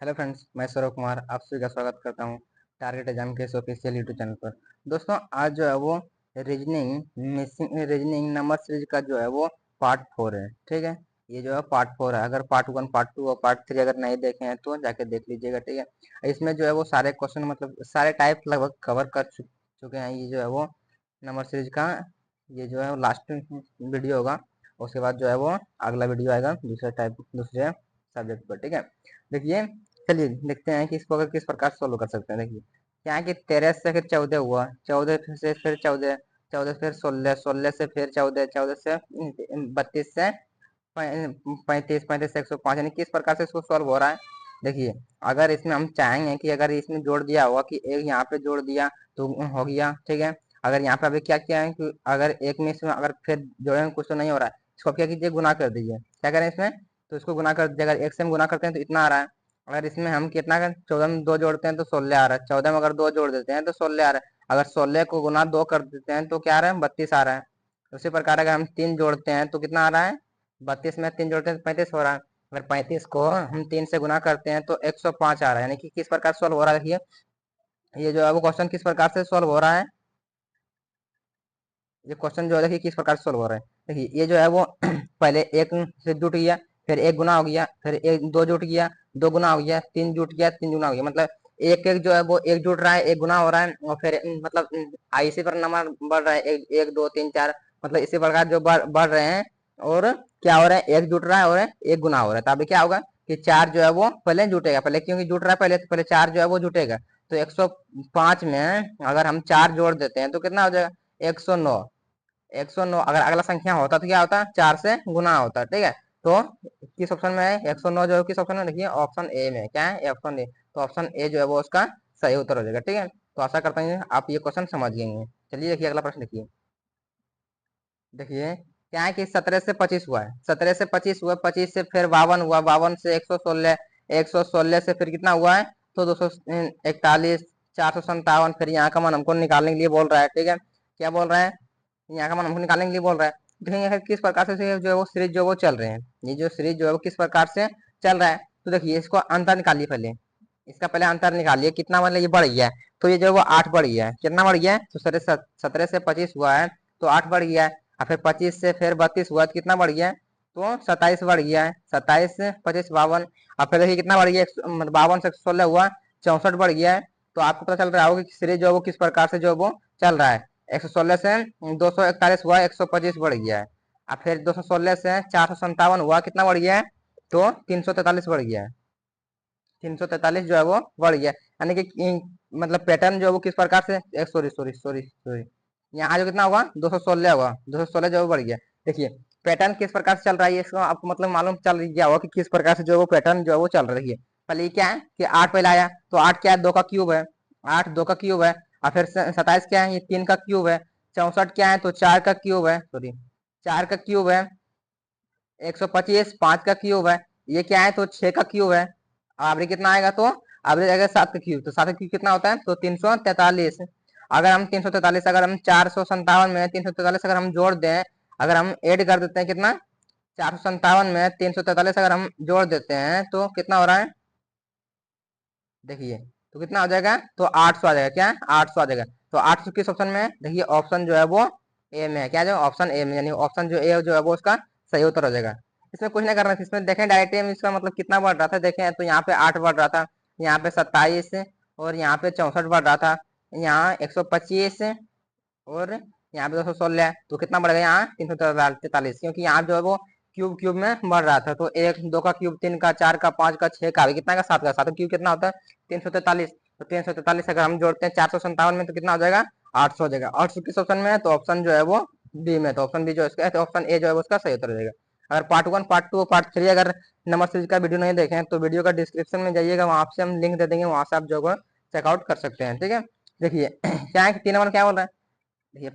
Hello friends, मैं सौरभ कुमार आप सभी का स्वागत करता हूं टारगेट एग्जाम के ऑफिशियल यूट्यूब चैनल पर। दोस्तों, आज जो है वो रीजनिंग नंबर सीरीज का जो है वो पार्ट 4 है। ठीक है, ये जो है पार्ट 4 है। अगर पार्ट 1, पार्ट 2 और पार्ट 3 अगर नहीं देखे हैं तो जाके देख लीजिएगा। ठीक है, इसमें जो है वो सारे क्वेश्चन मतलब सारे टाइप लगभग कवर कर चुके हैं। ये जो है वो नंबर सीरीज का ये जो है लास्ट वीडियो होगा। उसके बाद जो है वो अगला वीडियो आएगा दूसरे सब्जेक्ट पर। ठीक है, देखिए, चलिए देखते हैं कि इसको अगर किस प्रकार सोल्व कर सकते हैं। देखिए, क्या है कि 13 से फिर 14 हुआ, 14 से फिर 14, 14 से फिर 16, 16 से फिर 14, 14 से 32 से 35, 35 से 105, यानी किस प्रकार से इसको सॉल्व हो रहा है। देखिए, अगर इसमें हम चाहेंगे कि अगर इसमें जोड़ दिया हुआ कि एक यहाँ पे जोड़ दिया तो हो गया। ठीक है, अगर यहाँ पे अभी क्या किया है कि अगर एक में इसमें अगर फिर जोड़ेंगे कुछ तो नहीं हो रहा है, इसको क्या कीजिए, गुना कर दीजिए। क्या करें इसमें, तो इसको गुना कर दीजिए। अगर एक से हम गुना करते हैं तो इतना आ रहा है। अगर इसमें हम कितना कर 14 में 2 जोड़ते हैं तो 16 आ रहा है। 14 में अगर 2 जोड़ देते हैं तो 16 आ रहा है। अगर 16 को गुना 2 कर देते हैं तो क्या आ रहा है, 32 आ रहा है। उसी प्रकार अगर हम 3 जोड़ते हैं तो कितना आ रहा है, 32 में 3 जोड़ते हैं तो 35 हो रहा है। अगर 35 को हम 3 से गुना करते हैं तो 105 आ रहा है। यानी कि किस प्रकार सोल्व हो रहा है। देखिए, ये जो है वो क्वेश्चन किस प्रकार से सोल्व हो रहा है। ये क्वेश्चन जो है देखिए किस प्रकार से सोल्व हो रहा है। देखिए, ये जो है वो पहले एक से जुट गया, फिर एक गुना हो गया, फिर एक दो जुट गया, दो गुना हो गया, तीन जुट गया, तीन गुना हो गया। मतलब एक एक जो है वो एक जुट रहा है, एक गुना हो रहा है, और फिर मतलब इसी पर नंबर बढ़ रहा है, एक एक दो तीन चार, मतलब इसी प्रकार जो बढ़ रहे हैं। और क्या हो रहा है, एक जुट रहा है और एक गुना हो रहा है। तो अभी क्या होगा कि चार जो है वो पहले जुटेगा, पहले क्योंकि जुट रहा है पहले, तो पहले चार जो है वो जुटेगा। तो 105 में अगर हम चार जोड़ देते हैं तो कितना हो जाएगा, 109। 109 अगर अगला संख्या होता तो क्या होता, 4 से गुना होता। ठीक है, तो किस ऑप्शन में है 109 जो है, किस ऑप्शन में, देखिए ऑप्शन ए में। क्या है, ऑप्शन ए। तो ऑप्शन ए जो है वो उसका सही उत्तर हो जाएगा। ठीक है, तो आशा करता हूँ आप ये क्वेश्चन समझ गए होंगे। चलिए देखिए, अगला प्रश्न देखिए। देखिए, क्या है कि 17 से 25 हुआ है, 17 से 25 हुआ, 25 से फिर 52 हुआ, 52 से 116, 116 से फिर कितना हुआ है, तो 241, 457, फिर यहाँ का मान हमको निकालने के लिए बोल रहा है। ठीक है, क्या बोल रहा है, यहाँ का मान हमको निकालने के लिए बोल रहा है। देखेंगे फिर किस प्रकार से जो है वो सीरीज जो है वो चल रहे हैं। ये जो सीरीज जो है वो किस प्रकार से चल रहा है। तो देखिए, इसको अंतर निकालिए पहले, इसका पहले अंतर निकालिए कितना, मतलब ये बढ़ गया है तो ये जो है वो 8 बढ़ गया है। कितना बढ़ गया है, तो 17 से 25 हुआ है तो 8 बढ़ गया है। और फिर 25 से फिर 32 हुआ तो कितना बढ़ गया है, तो 27 बढ़ गया है। 27 से 25 52, और फिर देखिए कितना बढ़ गया, 52 से 16 हुआ, 64 बढ़ गया है। तो आपको पता चल रहा होगा कि सीरीज जो है वो किस प्रकार से जो है वो चल रहा है। 116 से 241 हुआ, 125 बढ़ गया है। और फिर 216 से 457 हुआ, कितना बढ़ गया है, तो 343 बढ़ गया है। 343 जो है वो बढ़ गया, यानी कि मतलब पैटर्न जो है वो किस प्रकार से, सॉरी सॉरी सॉरी सॉरी, यहाँ जो कितना होगा 216 होगा, 216 जो है वो बढ़ गया। देखिए, पैटर्न किस प्रकार से चल रहा है, इसको आपको मतलब मालूम चल गया होगा कि किस प्रकार से जो है वो पैटर्न जो है वो चल रहा है। देखिए, पहले ये क्या है कि 8 पहले आया, तो 8 क्या है, 2 का क्यूब है, 8 2 का क्यूब है। और फिर 27 क्या है, ये 3 का क्यूब है। 64 क्या है, तो 4 का क्यूब है, सॉरी 4 का क्यूब है। 125 5 का क्यूब है। ये क्या है, तो 6 का क्यूब है। एवरेज कितना आएगा, तो एवरेज आएगा 7 का क्यूब। तो 7 का क्यूब कितना होता है, तो 343। अगर हम 343, अगर हम 457 में 343 अगर हम जोड़ दें, अगर हम ऐड कर देते हैं कितना, 457 में 343 अगर हम जोड़ देते हैं तो कितना हो रहा है, देखिए, तो कितना हो जाएगा, तो 800 आ जाएगा। क्या, 800 आ जाएगा। तो 800 किस ऑप्शन में है, देखिए ऑप्शन जो है वो ए में है। क्या, जो ऑप्शन ए में, यानी ऑप्शन जो ए जो है वो उसका सही उत्तर हो जाएगा। इसमें कुछ नहीं करना है, इसमें देखें डायरेक्ट हम इसका मतलब कितना बढ़ रहा था, देखें तो यहाँ पे 8 बढ़ रहा था, यहाँ पे 27, और यहाँ पे 64 बढ़ रहा था, यहाँ 125, और यहाँ पे 216, तो कितना बढ़ गया यहाँ 343, क्योंकि यहाँ जो है वो क्यूब क्यूब में बढ़ रहा था। तो एक दो का क्यूब, तीन का, चार का, पांच का, छह का, कितना का, सात का, सात का क्यूब कितना होता है 343। तो 343 अगर हम जोड़ते हैं 457 में तो कितना हो जाएगा, 800 हो जाएगा। 800 किस ऑप्शन में है, तो ऑप्शन जो है वो बी में। तो ऑप्शन बी जो है, तो ऑप्शन ए जो है उसका सही उत्तर हो जाएगा। अगर पार्ट 1 पार्ट 2 पार्ट 3 अगर नंबर सीरीज का वीडियो नहीं देखें तो वीडियो का डिस्क्रिप्शन में जाइएगा, वहां से हम लिंक दे देंगे, वहां से आप जो है चेकआउट कर सकते हैं। ठीक है, देखिए क्या है कि 3 नंबर क्या बोल रहा है, देखिए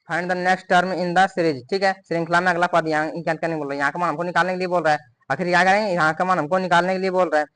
find the next term in the series. ठीक है, श्रृंखला में अगला पद, यहाँ क्या क्या नहीं बोल रहा है, यहाँ का मान हमको निकालने के लिए बोल रहा है। आखिर क्या करेंगे, यहाँ का मान हमको निकालने के लिए बोल रहा है।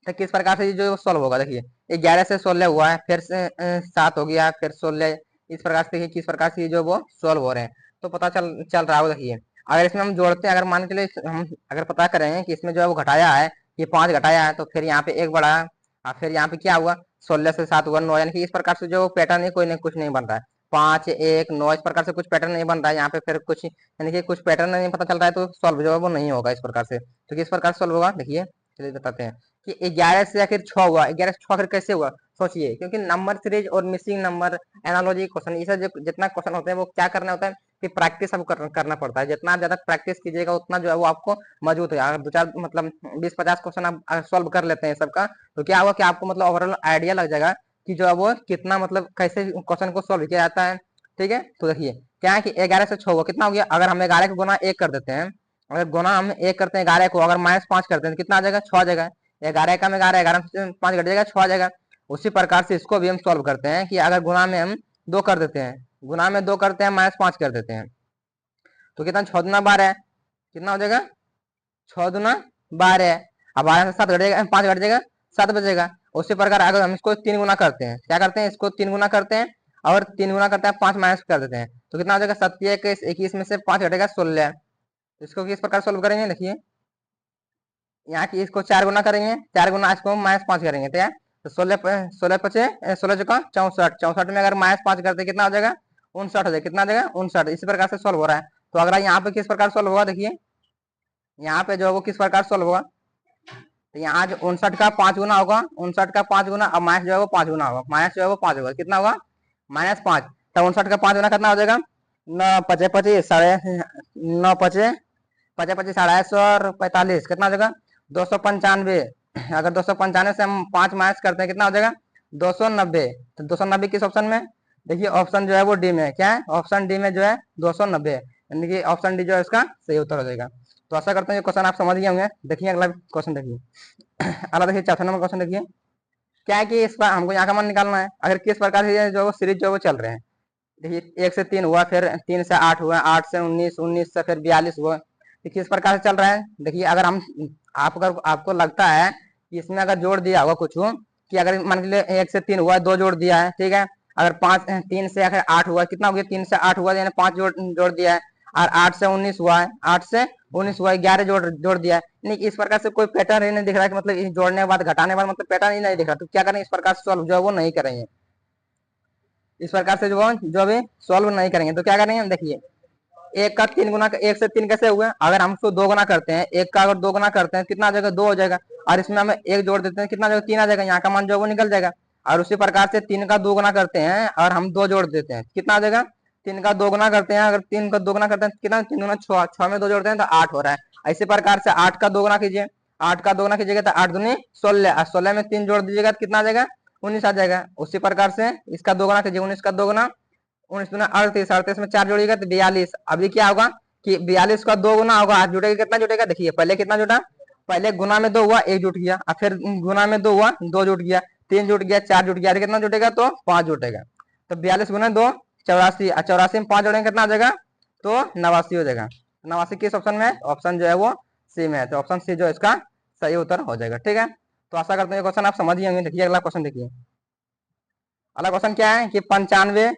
तो किस प्रकार से जो सोल्व होगा, देखिए 11 से 16 हुआ है, फिर से 7 हो गया, फिर 16, इस प्रकार से किस प्रकार से जो वो सोल्व हो रहे हैं। तो पता चल चल रहा होगा। देखिए, अगर इसमें हम जोड़ते हैं, अगर मान के लिए हम अगर पता करें कि इसमें जो है वो घटाया है, ये 5 घटाया है, तो फिर यहाँ पे 1 बढ़ा और फिर यहाँ पे क्या हुआ, 16 से 7 हुआ 9, यानी कि इस प्रकार से जो पैटर्न है कोई नहीं, कुछ नहीं बन रहा है। 5 1 9 इस प्रकार से कुछ पैटर्न नहीं बन रहा है यहाँ पे, फिर कुछ यानी कि कुछ पैटर्न नहीं पता चल रहा है, तो सॉल्व जो है वो नहीं होगा इस प्रकार से। तो किस प्रकार सॉल्व होगा, देखिए चलिए बताते हैं कि 11 से आखिर 6 हुआ, 11 से 6 आखिर कैसे हुआ, सोचिए। क्योंकि नंबर सीरीज और मिसिंग नंबर एनालॉजी क्वेश्चन, ये सब जितना क्वेश्चन होते हैं वो क्या करना होता है कि प्रैक्टिस अब करना पड़ता है। जितना ज्यादा प्रैक्टिस कीजिएगा उतना जो है वो आपको मजबूत हो जाएगा। अगर 2 4 मतलब 20 50 क्वेश्चन आप सॉल्व कर लेते हैं सबका, तो क्या होगा कि आपको मतलब ओवरऑल आइडिया लग जाएगा कि जो है वो कितना मतलब कैसे क्वेश्चन को सॉल्व किया जाता है। ठीक है, तो देखिए क्या है कि 11 से 6 हुआ, कितना हो गया, अगर हम 11 को गुना 1 कर देते हैं, अगर गुना हम 1 करते हैं 11 को, अगर -5 करते हैं तो कितना आ जाएगा, 6 आ जाएगा। 11 का में 11, 11 से 5 घट जाएगा, 6 आ जाएगा। उसी प्रकार से इसको भी हम सॉल्व करते हैं कि अगर गुना में हम 2 कर देते हैं, गुना में 2 करते हैं, -5 कर देते हैं, तो कितना, 6 दूना 12, कितना हो जाएगा, 6 दूना 12। अब 12 से 7 घट जाएगा, 5 घट जाएगा, 7 बचेगा। उसी प्रकार अगर हम इसको 3 गुना करते हैं, क्या करते हैं, इसको 3 गुना करते हैं और 3 गुना करते हैं 5 माइनस कर देते हैं, तो कितना हो जाएगा, 7 21, 21 में से 5 घटेगा 16। इसको किस प्रकार सोल्व करेंगे, देखिए यहाँ की इसको 4 गुना करेंगे, 4 गुना इसको -5 करेंगे, तो यार तो 16 16 पचे 16 चौका 64, 64 में अगर -5 करते कितना हो जाएगा, 59 हो जाएगा, कितना आ जाएगा 59। इसी प्रकार से सोल्व हो रहा है। तो अगर यहाँ पे किस प्रकार सोल्व होगा, देखिए यहाँ पे जो है वो किस प्रकार सोल्व होगा, तो यहाँ जो 59 का 5 गुना होगा, 59 का 5 गुना, अब माइनस जो है वो 5 गुना होगा, माइनस जो है वो 5 होगा, कितना होगा, -5। तो 59 का 5 गुना कितना हो जाएगा, 9 पचे 25 साढ़े 9 पचे 25 25 और 45 कितना हो जाएगा, 295। अगर 295 से हम 5 माइनस करते हैं कितना हो जाएगा, 290। तो 290 किस ऑप्शन में, देखिए ऑप्शन जो है वो डी में है, क्या है, ऑप्शन डी में जो है 290, यानी कि ऑप्शन डी जो है इसका सही उत्तर हो जाएगा। तो आशा करते हैं ये क्वेश्चन आप समझ गए होंगे। देखिए अगला क्वेश्चन देखिए, अगला देखिए 4 नंबर क्वेश्चन देखिए, क्या है कि इस पर हमको यहाँ का मान निकालना है। अगर किस प्रकार से जो सीरीज जो वो चल रहे हैं, देखिए 1 से 3 हुआ, फिर 3 से 8 हुआ, 8 से 19, 19 से फिर 42 हुआ, तो किस प्रकार से चल रहा है। देखिए अगर हम आपको लगता है कि इसमें अगर जोड़ दिया होगा कुछ कि अगर मान लीजिए 1 से 3 हुआ, 2 जोड़ दिया है, ठीक है, अगर 3 से अगर 8 हुआ, कितना हो गया, 3 से 8 हुआ यानी 5 जोड़ दिया है, और 8 से 19 हुआ है, 8 से 19 हुआ है, 11 जोड़ दिया है। नहीं, इस प्रकार से कोई पैटर्न ही नहीं दिख रहा है कि मतलब जोड़ने के बाद घटाने के बाद मतलब पैटर्न ही नहीं दिख रहा, तो क्या करें, इस प्रकार से सॉल्व जो है वो नहीं करेंगे। इस प्रकार से जो भी सॉल्व नहीं करेंगे, तो क्या करेंगे, देखिए 1 का 3 गुना, 1 से 3 कैसे हुआ, अगर हम उसको 2 गुना करते हैं, 1 का अगर 2 गुना करते हैं कितना आ जाएगा, 2 हो जाएगा, और इसमें हम 1 जोड़ देते हैं कितना आ जाएगा, 3 आ जाएगा, यहाँ का मान जो है वो निकल जाएगा। और उसी प्रकार से 3 का 2 गुना करते हैं और हम 2 जोड़ देते हैं, कितना आ जाएगा, 3 का 2 गुना करते हैं, अगर 3 का 2 गुना करते हैं कितना, 3 गुना 6, 6 में 2 जोड़ते हैं तो 8 हो रहा है। इसी प्रकार से 8 का 2 गुना कीजिए, 8 का 2 गुना कीजिएगा तो 8 दूनी 16, और 16 में 3 जोड़ दीजिएगा तो कितना आ जाएगा, 19 आ जाएगा। उसी प्रकार से इसका 2 गुना कीजिए, 19 का 2 गुना 19 दूना 38, 38 में 4 जोड़िएगा तो 42। अभी क्या होगा कि 42 का 2 गुना होगा, आज जुटेगा, कितना जुटेगा, देखिए पहले कितना जुटा, पहले गुना में 2 हुआ 1 जुट गया, और फिर गुना में 2 हुआ 2 जुट गया, 3 जुट गया, 4 जुट गया, कितना जुटेगा, तो 5 जुटेगा। तो 42 गुना 2 84, 84 में 5 जोड़ेंगे कितना आ जाएगा, तो 89 हो जाएगा। 89 किस ऑप्शन में है, ऑप्शन जो है वो सी में है, तो ऑप्शन सी जो इसका सही उत्तर हो जाएगा। ठीक है, तो आशा करते हैं क्वेश्चन आप समझ ही होंगे। देखिए अगला क्वेश्चन देखिए, अगला क्वेश्चन क्या है कि 95,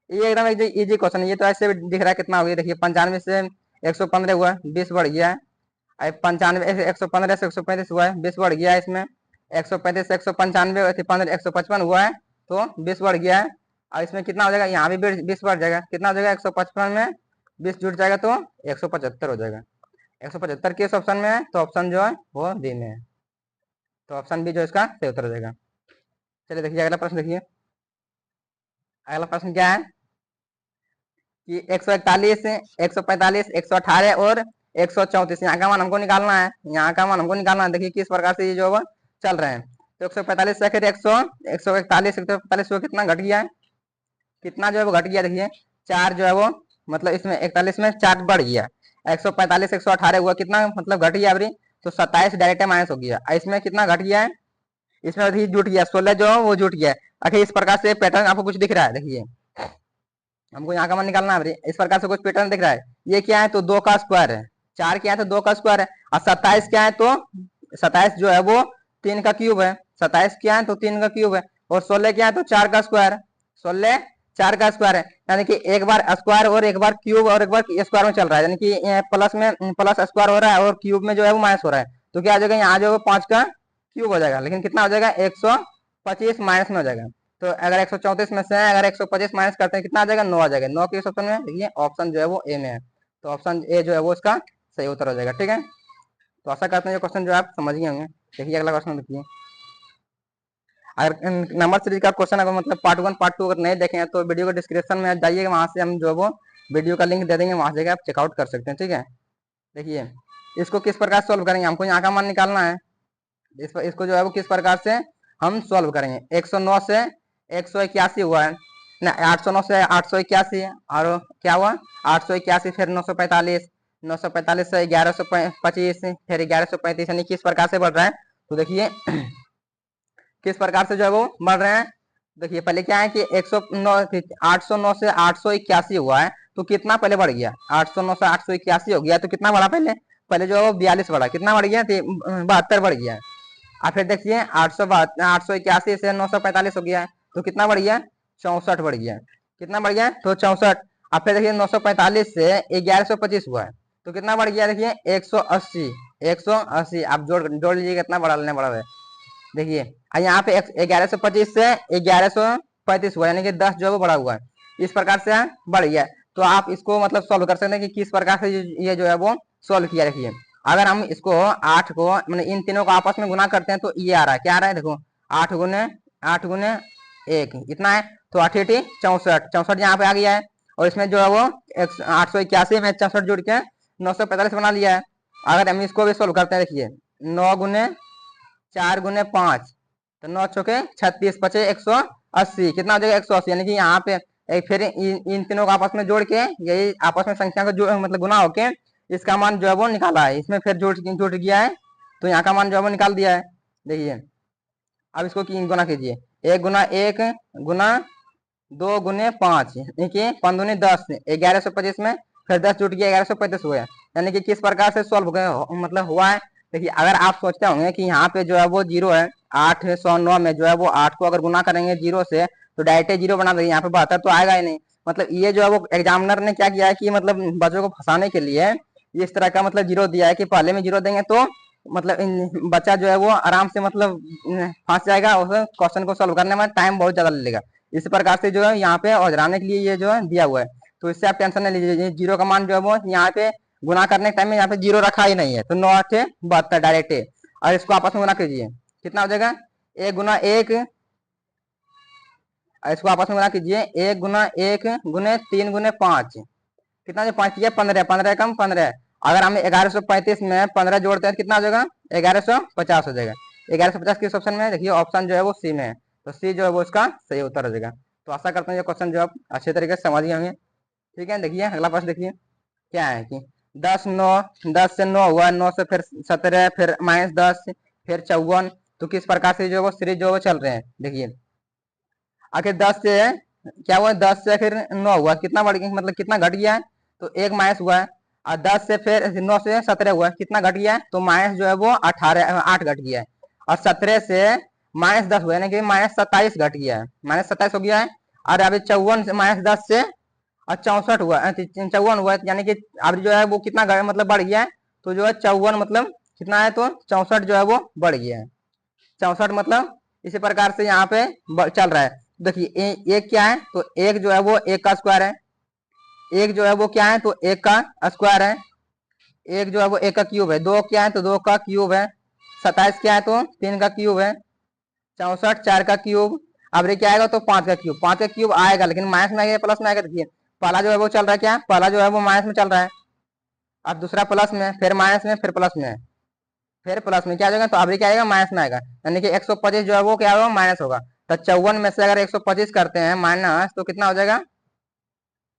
ये एकदम इजी क्वेश्चन, ये तो ऐसे भी दिख रहा है कितना हो गया, देखिए 95 से 115 हुआ, 20 बढ़ गया है। 95 से 115 से 135 हुआ है, 20 बढ़ गया है इसमें। 135 से 195 155 हुआ है, तो 20 बढ़ गया है। और इसमें कितना हो जाएगा, यहाँ भी 20 बढ़ जाएगा, कितना हो जाएगा, 155 में 20 जुट जाएगा तो 175 हो जाएगा। 175 किस ऑप्शन में है, तो ऑप्शन जो है वो डी में है, तो ऑप्शन बी जो इसका सही उत्तर हो जाएगा। चलिए देखिए अगला प्रश्न देखिए, अगला प्रश्न क्या है कि 141 145 118 और 134, यहाँ का मान हमको निकालना है, यहाँ का मान हमको निकालना है। देखिए किस प्रकार से ये जो है चल रहे हैं, तो 145 से आखिर 141 145 कितना घट गया है, कितना जो है वो घट गया, देखिए 4 जो है वो मतलब इसमें 41 में 4 बढ़ गया, 145 118 हुआ, कितना मतलब घट गया अभी, तो 27 डायरेक्ट माइनस हो गया। इसमें कितना घट गया है, इसमें अभी जुट गया 16 जो है वो जुट गया है। आखिर इस प्रकार से पैटर्न आपको कुछ दिख रहा है, देखिए हमको यहाँ का मान निकालना है, इस प्रकार से कुछ पैटर्न दिख रहा है। ये क्या है, तो 2 का स्क्वायर है, 4 क्या है तो 2 का स्क्वायर है, और 27 क्या है, तो 27 जो है वो 3 का क्यूब है, 27 क्या है तो 3 का क्यूब है, और 16 क्या है तो 4 का स्क्वायर, 16 4 का स्क्वायर है, यानी कि एक बार स्क्वायर और एक बार क्यूब और एक बार स्क्वायर में चल रहा है, यानी कि प्लस में प्लस स्क्वायर हो रहा है और क्यूब में जो है वो माइनस हो रहा है। तो क्या आ जाएगा, यहाँ जो है 5 का क्यूब हो जाएगा, लेकिन कितना हो जाएगा 125 माइनस में हो जाएगा। तो अगर 134 में से अगर 125 माइनस करते हैं कितना आ जाएगा, 9 आ जाएगा। 9 किस ऑप्शन में, देखिए ऑप्शन जो है वो ए में है, तो ऑप्शन ए जो है वो इसका सही उत्तर हो जाएगा। ठीक है, तो आशा करते हैं ये क्वेश्चन जो आप समझ गए होंगे। देखिए अगला क्वेश्चन देखिए, अगर नंबर सीरीज का क्वेश्चन अगर मतलब पार्ट 1 पार्ट 2 अगर नहीं देखे हैं तो वीडियो को डिस्क्रिप्शन में जाइएगा, वहां से हम जो है वो वीडियो का लिंक दे देंगे, वहां से आप चेकआउट कर सकते हैं। ठीक है, देखिए इसको किस प्रकार सॉल्व करेंगे, हमको यहाँ का मान निकालना है। इसको जो है वो किस प्रकार से हम सॉल्व करेंगे। 109 से 181 हुआ है ना, 809 से 881 और क्या हुआ 881, फिर 945, 945 से 1125, फिर 1135, यानी किस प्रकार से बढ़ रहा है। तो देखिए किस प्रकार से जो है वो बढ़ रहे हैं। देखिए पहले क्या है कि 109 809 से 881 हुआ है, तो कितना पहले बढ़ गया, 809 से 881 हो गया तो कितना बढ़ा, पहले पहले जो है वो 42 बढ़ा, कितना बढ़ गया 72 बढ़ गया। और फिर देखिए 881 से 945 हो गया है, तो कितना बढ़ गया 64 बढ़ गया, कितना बढ़ गया तो 64। अब फिर देखिए 945 से 1125 हुआ है, तो कितना बढ़ गया देखिए 180, 180। आप जोड़ लीजिए कितना बढ़ा है। देखिए यहाँ पे 1125 से 1135 हुआ, यानी कि 10 जो है वो बढ़ा हुआ है, इस प्रकार से बढ़ गया। तो आप इसको मतलब सॉल्व कर सकते हैं कि किस प्रकार से ये जो है वो सॉल्व किया। देखिए अगर हम इसको 8 को मतलब इन तीनों को आपस में गुना करते हैं तो ये आ रहा है, क्या आ रहा है देखो 8 गुने 1 इतना है, तो 8 64, 64 यहाँ पे आ गया है। और इसमें जो है वो 881 में 64 जुड़ के 945 बना लिया है। अगर हम इसको भी सोल्व करते हैं, देखिए 9 गुने 4 गुने 5, तो 9 चौके 36, पचे 180, कितना हो जाएगा 180, यानी कि यहाँ पे एक फिर इन तीनों को आपस में जोड़ के यही आपस में संख्या को जो मतलब गुना होके इसका मान जो है वो निकाला है, इसमें फिर जुड़ गया है, तो यहाँ का मान जो है वो निकाल दिया है। देखिए अब इसको गुना कीजिए, 1 गुना 1 गुना 2 गुने 5, देखिए 5 दूनी 10, 1125 में फिर 10 जुट गया 1135 हुआ, यानी कि किस प्रकार से सॉल्व मतलब हुआ है। देखिए अगर आप सोचते होंगे कि यहाँ पे जो है वो 0 है, 809 में जो है वो 8 को अगर गुना करेंगे 0 से तो डायरेक्ट 0 बना देंगे, यहाँ पे 72 तो आएगा ही नहीं। मतलब ये जो है वो एग्जामिनर ने क्या किया है कि मतलब बच्चों को फंसाने के लिए इस तरह का मतलब 0 दिया है कि पहले में 0 देंगे तो मतलब बच्चा जो है वो आराम से मतलब फंस जाएगा, उस क्वेश्चन को सोल्व करने में टाइम बहुत ज्यादा ले लेगा। इस प्रकार से जो है यहाँ पे औजराने के लिए ये जो है दिया हुआ है, तो इससे आप टेंशन नहीं लीजिए। 0 का मान जो है वो यहाँ पे गुना करने के टाइम में यहाँ पे 0 रखा ही नहीं है, तो 9 8 72 डायरेक्ट है। और इसको आपस में गुना कीजिए, कितना हो जाएगा 1 गुना 1, इसको आपस में गुना कीजिए 1 गुना 1 गुने 3 गुने 5, कितना जो 5 किया 15, 15 कम 15। अगर हम 1135 में 15 जोड़ते हैं कितना हो जाएगा 1150 हो जाएगा। 1150 किस ऑप्शन में, देखिए ऑप्शन जो है वो सी में है, तो सी जो है वो इसका सही उत्तर हो जाएगा। तो आशा करते हैं ये क्वेश्चन जो आप अच्छे तरीके से समझ गए होंगे। ठीक है, देखिए अगला प्रश्न देखिए क्या है कि 10 से 9 हुआ, 9 से फिर 17, फिर -10, फिर 54, तो किस प्रकार से जो है वो सीरीज जो है वो चल रहे हैं। देखिए आखिर 10 से क्या हुआ, 10 से फिर 9 हुआ, कितना बढ़ गया मतलब कितना घट गया है, तो 1 माइनस हुआ है। और 10 से फिर 9 से 17 हुआ, कितना घट गया है, तो माइनस जो है वो 8 घट गया है। और 17 से -10 हुआ, यानी कि -27 घट गया है, -27 हो गया है। और अभी 54 से -10 से और 64 हुआ, 54 हुआ, यानी कि अब जो है वो कितना मतलब बढ़ गया है, तो जो है 54 मतलब कितना है, तो 64 जो है वो बढ़ गया है। 64 मतलब इसी प्रकार से यहाँ पे चल रहा है। देखिए एक क्या है, तो एक जो है वो 1 का स्क्वायर है, एक जो है वो क्या है, तो 1 का स्क्वायर है, एक जो है वो 1 का क्यूब है, 2 क्या है तो 2 का क्यूब है, 27 क्या है तो 3 का क्यूब है, 64 4 का क्यूब। अब ये क्या आएगा तो 5 का क्यूब, 5 का क्यूब आएगा लेकिन माइनस में आएगा प्लस में आएगा। देखिए पहला जो है वो चल रहा है, क्या पहला जो है वो माइनस में चल रहा है, अब दूसरा प्लस में, फिर माइनस में, फिर प्लस में, फिर प्लस में क्या आ जाएगा, तो अभी क्या आएगा माइनस में आएगा, यानी कि 125 जो है वो क्या होगा माइनस होगा। तो 54 में से अगर 125 करते हैं माइनस तो कितना हो जाएगा,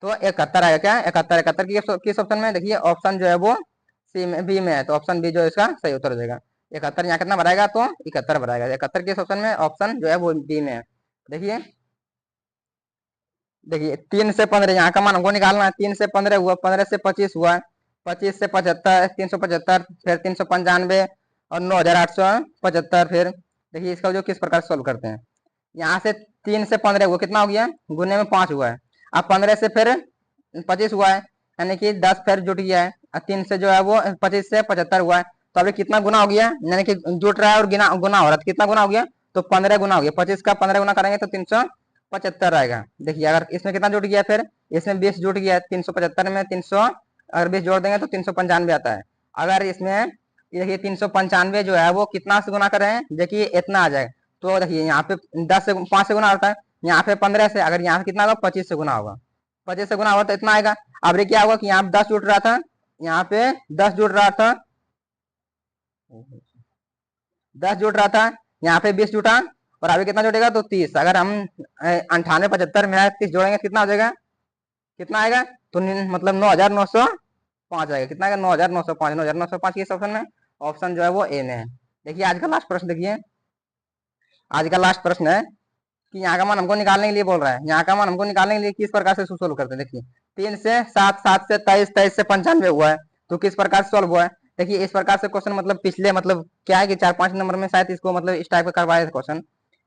तो 71 आएगा। क्या 71, 71 किस ऑप्शन में, देखिए ऑप्शन जो है वो सी में बी में है, तो ऑप्शन बी जो है इसका सही उत्तर हो जाएगा। 71 यहाँ कितना बनाएगा, तो 71 बनाएगा। 71 किस ऑप्शन में, ऑप्शन जो है वो बी में है। देखिए देखिए 3 से 15 यहाँ का मान हमको निकालना है, 3 से 15 हुआ, 15 से 25 हुआ, 25 से 75, 375, फिर 395 और 9875। फिर देखिए इसका जो किस प्रकार सोल्व करते हैं, यहाँ से 3 से 15 हुआ, कितना हो गया, गुने में 5 हुआ है। अब 15 से फिर 25 हुआ है, यानी कि 10 फिर जुट गया है। 3 से जो है वो 25 से 75 हुआ है। तो अभी कितना गुना हो गया, यानी कि जुट रहा है और गुना गुना हो रहा है, तो कितना गुना हो गया, तो 15 गुना हो गया। 25 का 15 गुना करेंगे तो 375 आएगा। देखिए अगर इसमें कितना जुट गया, फिर इसमें 20 जुट गया, 375 में 300 अगर 20 जोड़ देंगे तो 395 आता है। अगर इसमें देखिए 395 जो है वो कितना से गुना कर रहे हैं, देखिए इतना आ जाएगा। तो देखिए यहाँ पे 10 से 5 से गुना होता है, यहाँ पे 15 से, अगर यहाँ पे कितना होगा, 25 से गुना होगा। 25 से गुना होगा तो इतना आएगा। अब ये क्या होगा कि यहाँ पे 10 जुट रहा था, यहाँ पे 10 जुट रहा था, 10 जुट रहा था, यहाँ पे 20 जुटा, और अभी कितना जुटेगा, तो 30। अगर हम 98 75 में 30 जोड़ेंगे कितना हो जाएगा, कितना आएगा, तो मतलब 9905 आएगा। कितना आएगा, 9905। 9905 किस ऑप्शन में, ऑप्शन जो है वो ए में है। देखिए आज का लास्ट प्रश्न देखिए, आज का लास्ट प्रश्न है कि यहाँ का मान हमको निकालने के लिए बोल रहा है। यहाँ का मान हमको निकालने के लिए किस प्रकार से सोल्व करते हैं। देखिए 3 से 7, 7 से 23, 23 से 95 हुआ है, तो किस प्रकार से सोल्व हुआ है। देखिए इस प्रकार से क्वेश्चन मतलब पिछले मतलब क्या है कि 4-5 नंबर में शायद इसको मतलब इस टाइप का करवाया था क्वेश्चन।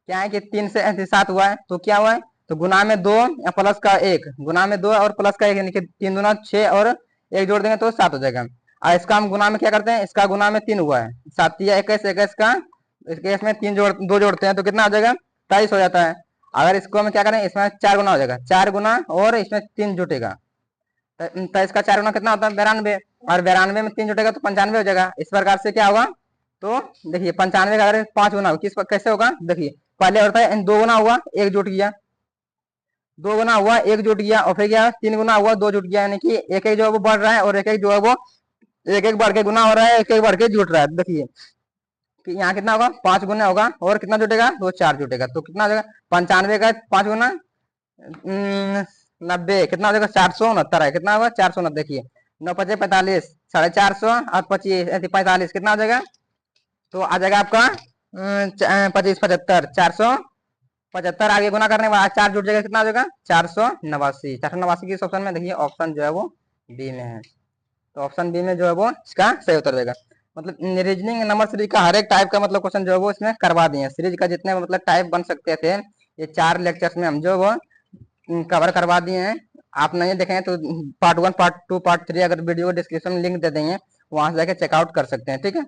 क्या है कि 3 से 7 हुआ है, तो क्या हुआ है, तो गुना में 2 या प्लस का 1, गुना में 2 और प्लस का 1, यानी कि 3 दूना 6 और 1 जोड़ देंगे तो 7 हो जाएगा। और इसका हम गुना में क्या करते हैं, इसका गुना में 3 हुआ है, 7 या 21, 21 का इसमें 2 जोड़ते हैं तो कितना हो जाएगा, 23 हो जाता है। अगर इसको हम क्या करें, इसमें 4 गुना हो जाएगा, 4 गुना और इसमें 3 जुटेगा, तो इसका 4 गुना कितना होता है, 92, और 92 में 3 जुटेगा तो 95 हो जाएगा। इस प्रकार से क्या होगा, तो देखिए 95 का अगर 5 गुना हो, किस कैसे होगा, देखिए पहले होता है 2 गुना हुआ 1 जुट गया, 2 गुना हुआ 1 जुट गया, और फिर क्या 3 गुना हुआ 2 जुट गया, यानी कि एक एक जो है वो बढ़ रहा है, और एक एक जो है वो एक एक बढ़ के गुना हो रहा है, एक एक बढ़ के जुट रहा है। देखिए कि यहाँ कितना होगा, 5 गुना होगा, और कितना जुटेगा, तो 4 जुटेगा, तो कितना हो जाएगा, 95 का 5 गुना 90, कितना हो जाएगा, 469 है। कितना होगा, 469। देखिए 9 पचे 45, 450 और 25 45, कितना हो जाएगा, तो आ जाएगा आपका 25 75, 475। आगे गुना करने के बाद 4 जुट जाएगा, कितना हो जाएगा, 489। 489 किस ऑप्शन में, देखिए ऑप्शन जो है वो बी में है। तो ऑप्शन बी में जो है वो इसका सही उत्तर देगा। मतलब रीजनिंग नंबर सीरीज का हर एक टाइप का मतलब क्वेश्चन जो है वो इसमें करवा दिए हैं। सीरीज का जितने मतलब टाइप बन सकते थे, ये 4 लेक्चर्स में हम जो वो कवर करवा दिए हैं। आप नहीं देखें तो पार्ट 1 पार्ट 2 पार्ट 3 अगर वीडियो डिस्क्रिप्शन में लिंक दे देंगे, वहां से जाके चेकआउट कर सकते हैं, ठीक है।